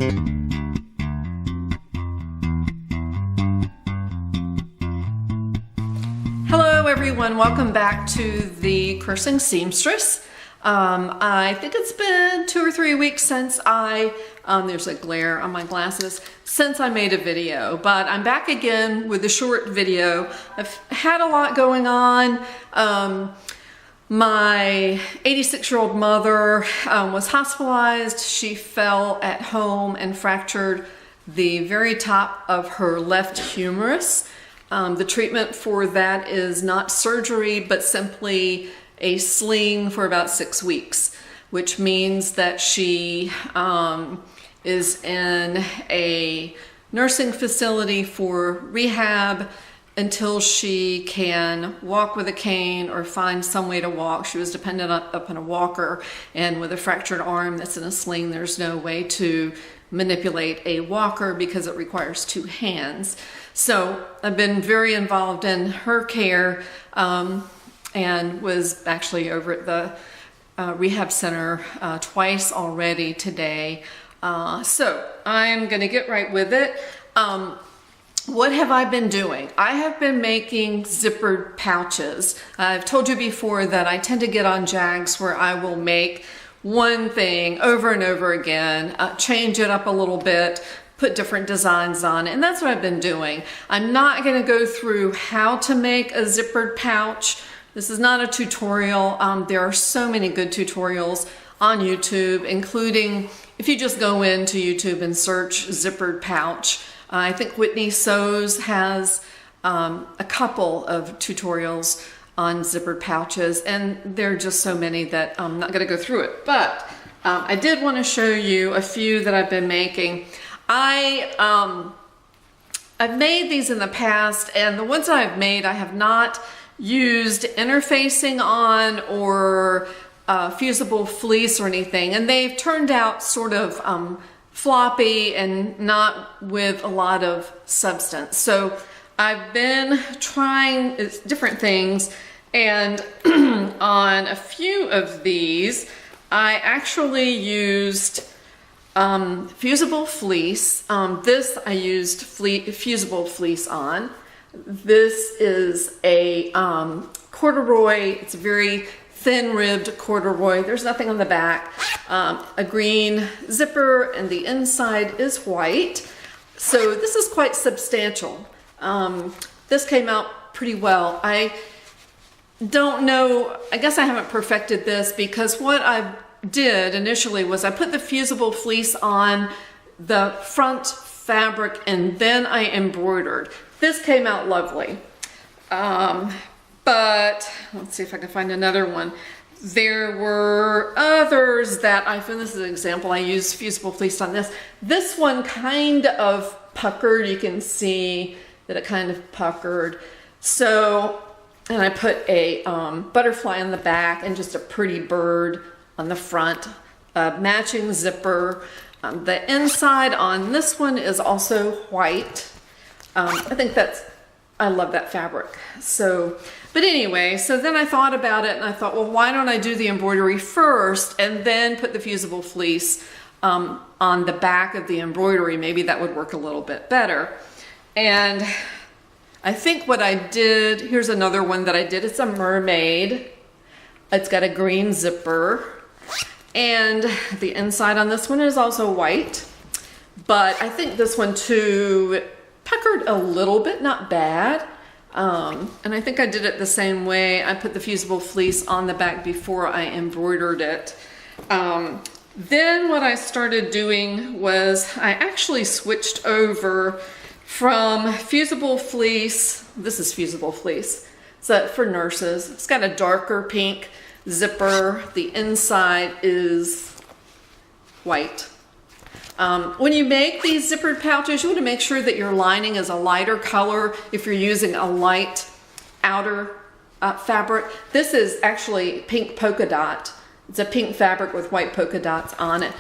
Hello everyone, welcome back to the Cursing Seamstress. I think it's been 2 or 3 weeks since there's a glare on my glasses, since I made a video, but I'm back again with a short video. I've had a lot going on. My 86-year-old mother was hospitalized. She fell at home and fractured the very top of her left humerus. The treatment for that is not surgery, but simply a sling for about 6 weeks, which means that she is in a nursing facility for rehab until she can walk with a cane or find some way to walk. She was dependent upon a walker, and with a fractured arm that's in a sling, there's no way to manipulate a walker because it requires 2 hands. So I've been very involved in her care and was actually over at the rehab center twice already today. So I'm gonna get right with it. What have I been doing? I have been making zippered pouches. I've told you before that I tend to get on jags where I will make one thing over and over again, change it up a little bit, put different designs on it, and that's what I've been doing. I'm not going to go through how to make a zippered pouch. This is not a tutorial. There are so many good tutorials on YouTube, including if you just go into YouTube and search zippered pouch. I think Whitney Sews has a couple of tutorials on zippered pouches, and there are just so many that I'm not going to go through it. But I did want to show you a few that I've been making. I've made these in the past, and the ones I've made I have not used interfacing on or fusible fleece or anything, and they've turned out sort of floppy and not with a lot of substance. So I've been trying different things, and on a few of these I actually used fusible fleece. This I used fusible fleece on. This is a corduroy. It's a very thin-ribbed corduroy. There's nothing on the back. A green zipper, and the inside is white. So this is quite substantial. This came out pretty well. I don't know, I guess I haven't perfected this, because what I did initially was I put the fusible fleece on the front fabric and then I embroidered. This came out lovely. But let's see if I can find another one. There were others that I found. This is an example. I used fusible fleece on this. This one kind of puckered. You can see that it kind of puckered. So, and I put a butterfly on the back and just a pretty bird on the front, matching zipper. The inside on this one is also white. I think I love that fabric. So, but anyway, so then I thought about it and I thought, well, why don't I do the embroidery first and then put the fusible fleece on the back of the embroidery? Maybe that would work a little bit better. And I think what I did, here's another one that I did. It's a mermaid. It's got a green zipper. And the inside on this one is also white. But I think this one too puckered a little bit, not bad. And I think I did it the same way. I put the fusible fleece on the back before I embroidered it. Then what I started doing was I actually switched over from fusible fleece. This is fusible fleece. So for nurses, it's got a darker pink zipper. The inside is white. When you make these zippered pouches, you want to make sure that your lining is a lighter color if you're using a light outer fabric. This is actually pink polka dot. It's a pink fabric with white polka dots on it.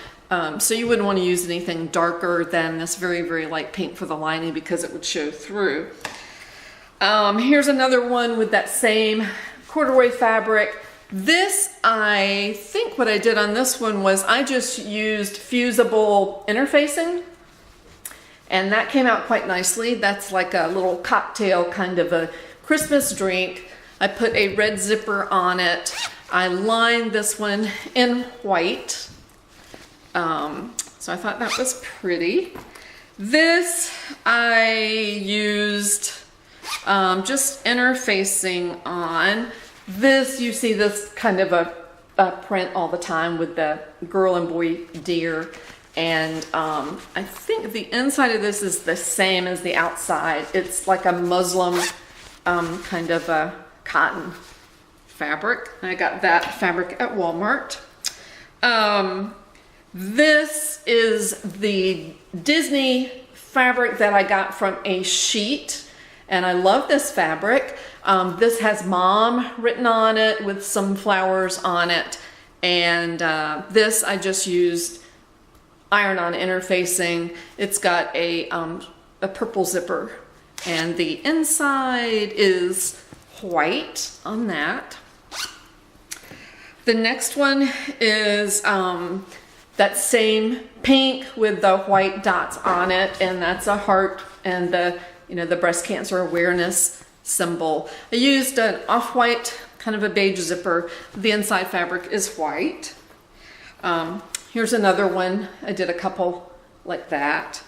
So you wouldn't want to use anything darker than this very, very light pink for the lining because it would show through. Here's another one with that same corduroy fabric. This, I think what I did on this one was I just used fusible interfacing, and that came out quite nicely. That's like a little cocktail kind of a Christmas drink. I put a red zipper on it. I lined this one in white. So I thought that was pretty. This I used just interfacing on. This, you see this kind of a print all the time with the girl and boy deer. And I think the inside of this is the same as the outside. It's like a muslin kind of a cotton fabric. I got that fabric at Walmart. This is the Disney fabric that I got from a sheet, and I love this fabric. This has Mom written on it with some flowers on it, and this I just used iron-on interfacing. It's got a purple zipper, and the inside is white on that. The next one is that same pink with the white dots on it, and that's a heart and the breast cancer awareness symbol. I used an off-white, kind of a beige zipper. The inside fabric is white. Here's another one. I did a couple like that.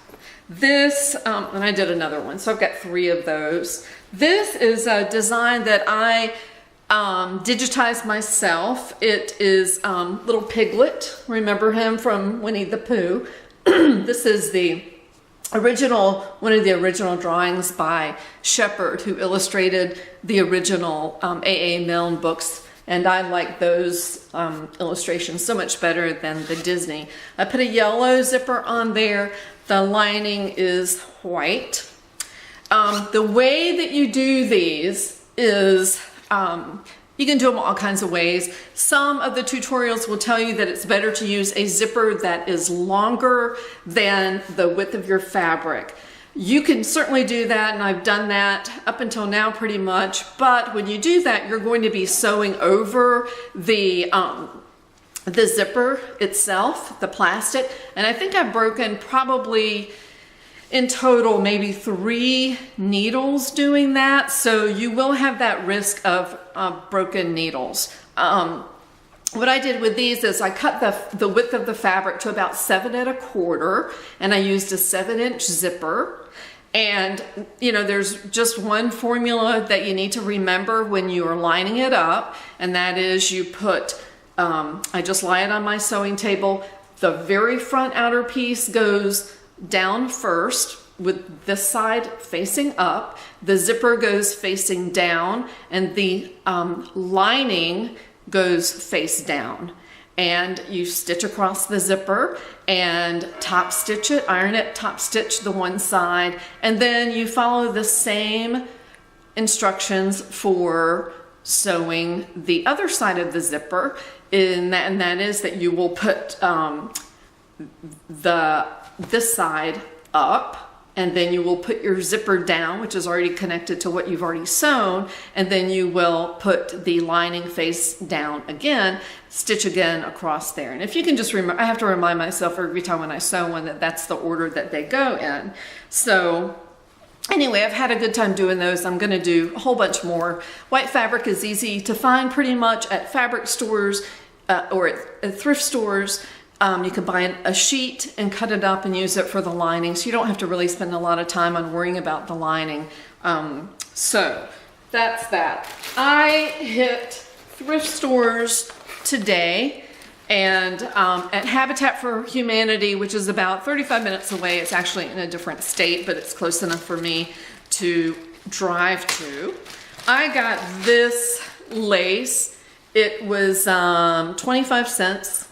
This, and I did another one, so I've got 3 of those. This is a design that I digitized myself. It is Little Piglet. Remember him from Winnie the Pooh. This is the original, one of the original drawings by Zippered, who illustrated the original A.A. Milne books. And I like those illustrations so much better than the Disney. I put a yellow zipper on there. The lining is white. The way that you do these is you can do them all kinds of ways. Some of the tutorials will tell you that it's better to use a zipper that is longer than the width of your fabric. You can certainly do that, and I've done that up until now pretty much, but when you do that, you're going to be sewing over the zipper itself, the plastic, and I think I've broken probably in total maybe 3 needles doing that, so you will have that risk of broken needles. What I did with these is I cut the width of the fabric to about 7 1/4, and I used a 7-inch zipper. And there's just one formula that you need to remember when you are lining it up, and that is you put, I just lie it on my sewing table. The very front outer piece goes down first with this side facing up. The zipper goes facing down, and the lining goes face down. And you stitch across the zipper and top stitch it, iron it, top stitch the one side, and then you follow the same instructions for sewing the other side of the zipper, and that is that you will put this side up, and then you will put your zipper down, which is already connected to what you've already sewn, and then you will put the lining face down again, stitch again across there. And if you can just remember, I have to remind myself every time when I sew one that that's the order that they go in. So anyway, I've had a good time doing those. I'm gonna do a whole bunch more. White fabric is easy to find pretty much at fabric stores or at thrift stores. You can buy a sheet and cut it up and use it for the lining, so you don't have to really spend a lot of time on worrying about the lining. So that's that. I hit thrift stores today, and at Habitat for Humanity, which is about 35 minutes away. It's actually in a different state, but it's close enough for me to drive to. I got this lace. It was 25 cents.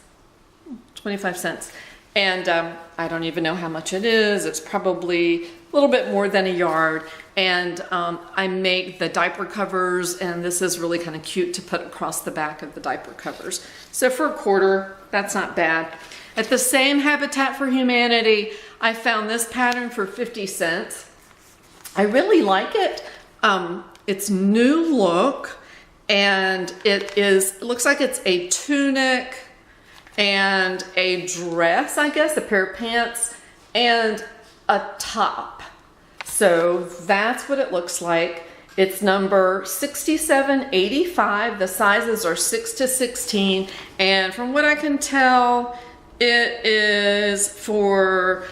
25 cents. And I don't even know how much it is. It's probably a little bit more than a yard. And I make the diaper covers, and this is really kind of cute to put across the back of the diaper covers. So for $1/4, that's not bad. At the same Habitat for Humanity, I found this pattern for 50 cents. I really like it. It's new look, And it looks like it's a tunic and a dress, I guess, a pair of pants and a top. So that's what it looks like. It's number 6785. The sizes are 6 to 16. And from what I can tell, it is for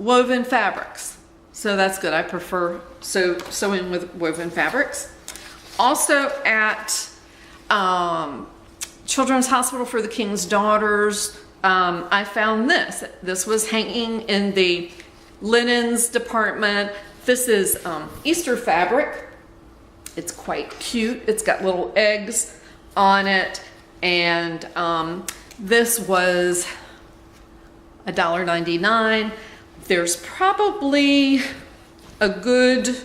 woven fabrics. So that's good. I prefer sewing with woven fabrics. Also at Children's Hospital for the King's Daughters, I found this. This was hanging in the linens department. This is Easter fabric. It's quite cute. It's got little eggs on it. And this was $1.99. There's probably a good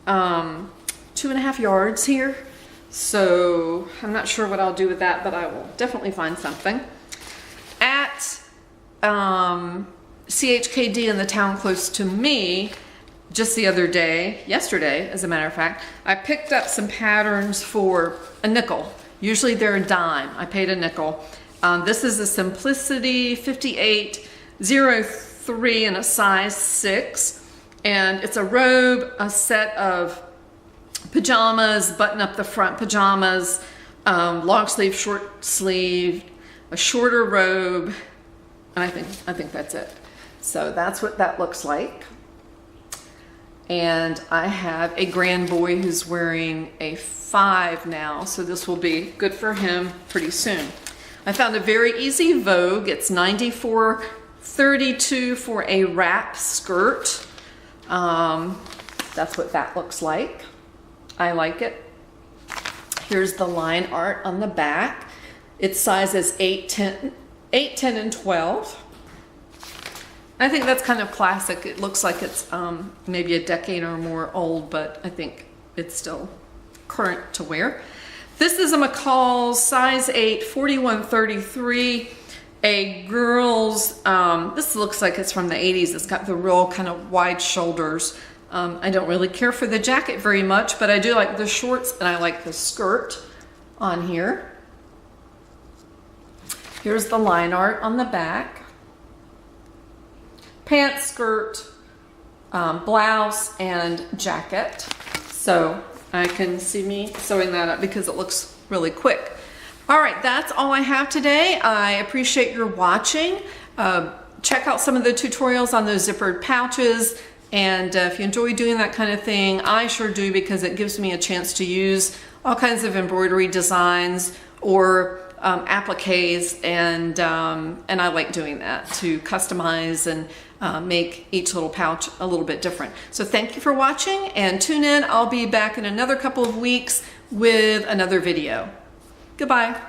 2.5 yards here. So I'm not sure what I'll do with that, but I will definitely find something. At CHKD in the town close to me, just the other day, yesterday as a matter of fact, I picked up some patterns for a nickel. Usually they're a dime. I paid a nickel. This is a Simplicity 5803 in a size 6. And it's a robe, a set of pajamas, button up the front pajamas, long sleeve, short sleeve, a shorter robe, and I think that's it. So that's what that looks like. And I have a grand boy who's wearing a 5 now, so this will be good for him pretty soon. I found a very easy Vogue. It's $94.32 for a wrap skirt. That's what that looks like. I like it. Here's the line art on the back. Its size is 8, 10, and 12. I think that's kind of classic. It looks like it's maybe a decade or more old, but I think it's still current to wear. This is a McCall's size 8, 4133. A girl's, this looks like it's from the 80s. It's got the real kind of wide shoulders. I don't really care for the jacket very much, but I do like the shorts and I like the skirt on here. Here's the line art on the back. Pants, skirt, blouse, and jacket. So I can see me sewing that up because it looks really quick. All right, that's all I have today. I appreciate your watching. Check out some of the tutorials on those zippered pouches. And if you enjoy doing that kind of thing, I sure do, because it gives me a chance to use all kinds of embroidery designs or appliques, and I like doing that to customize and make each little pouch a little bit different. So thank you for watching, and tune in. I'll be back in another couple of weeks with another video. Goodbye.